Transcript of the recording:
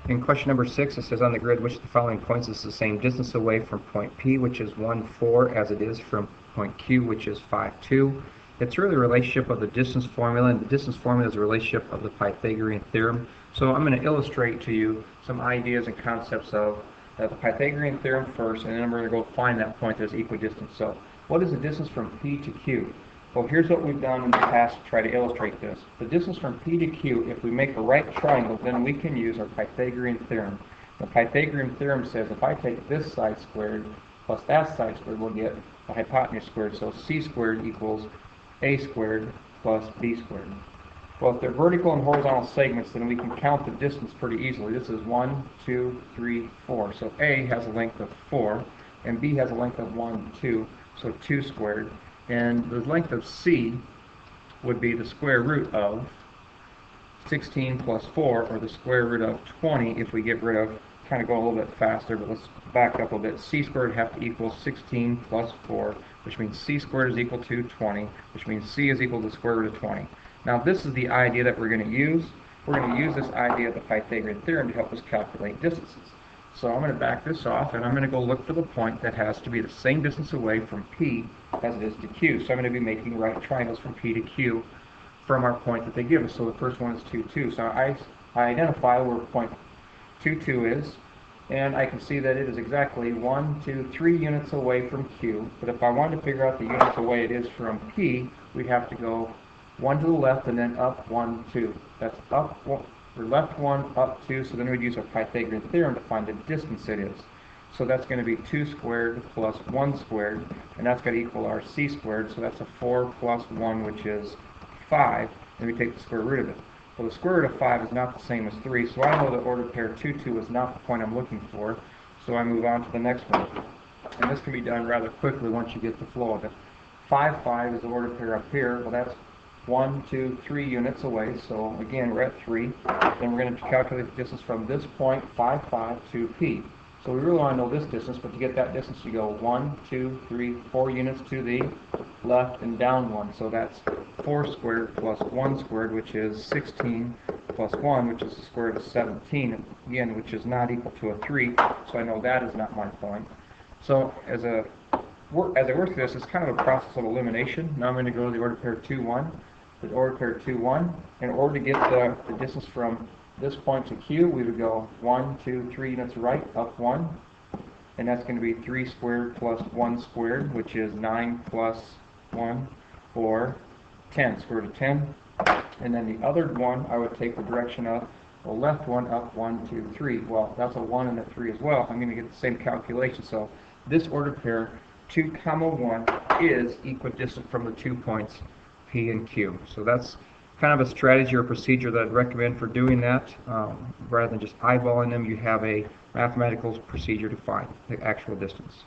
In question number 6, it says on the grid, which of the following points is the same distance away from point P, which is 1, 4, as it is from point Q, which is 5, 2. It's really a relationship of the distance formula, and the distance formula is a relationship of the Pythagorean theorem. So I'm going to illustrate to you some ideas and concepts of the Pythagorean theorem first, and then I'm going to go find that point that's equidistant. So what is the distance from P to Q? Well, here's what we've done in the past to try to illustrate this. The distance from P to Q, if we make a right triangle, then we can use our Pythagorean theorem. The Pythagorean theorem says if I take this side squared plus that side squared, we'll get the hypotenuse squared. So c squared equals a squared plus b squared. Well, if they're vertical and horizontal segments, then we can count the distance pretty easily. This is 1, 2, 3, 4. So A has a length of 4, and B has a length of 1, 2, so 2 squared. And the length of C would be the square root of 16 plus 4, or the square root of 20 if we get rid of, kind of go a little bit faster, but let's back up a little bit. C squared would have to equal 16 plus 4, which means C squared is equal to 20, which means C is equal to the square root of 20. Now this is the idea that we're going to use. We're going to use this idea of the Pythagorean theorem to help us calculate distances. So I'm going to back this off, and I'm going to go look for the point that has to be the same distance away from P as it is to Q. So I'm going to be making right triangles from P to Q from our point that they give us. So the first one is 2, 2. So I identify where point 2, 2 is, and I can see that it is exactly 1, 2, 3 units away from Q. But if I wanted to figure out the units away it is from P, we'd have to go 1 to the left and then up 1, 2. That's up 1. Or left 1, up 2, so then we'd use our Pythagorean theorem to find the distance it is. So that's going to be 2 squared plus 1 squared, and that's going to equal our c squared, so that's a 4 plus 1, which is 5, and we take the square root of it. Well, the square root of 5 is not the same as 3, so I know the ordered pair 2, 2 is not the point I'm looking for, so I move on to the next one. And this can be done rather quickly once you get the flow of it. 5, 5 is the ordered pair up here. Well, that's 1, 2, 3 units away, so again we're at 3. Then we're going to calculate the distance from this point, 5, 5, to P. So we really want to know this distance, but to get that distance you go 1, 2, 3, 4 units to the left and down 1. So that's 4 squared plus 1 squared, which is 16, plus 1, which is the square root of 17, again, which is not equal to a 3, so I know that is not my point. So as I work through this, it's kind of a process of elimination. Now I'm going to go to the ordered pair 2, 1. The ordered pair 2, 1. In order to get the distance from this point to Q, we would go 1, 2, 3 units right, up 1. And that's going to be 3 squared plus 1 squared, which is 9 plus 1, or 10, square root of 10. And then the other one, I would take the direction of the left one, up 1, 2, 3. Well, that's a 1 and a 3 as well. I'm going to get the same calculation. So this ordered pair 2, 1 is equidistant from the 2 points P and Q. So that's kind of a strategy or procedure that I'd recommend for doing that. Rather than just eyeballing them, you have a mathematical procedure to find the actual distance.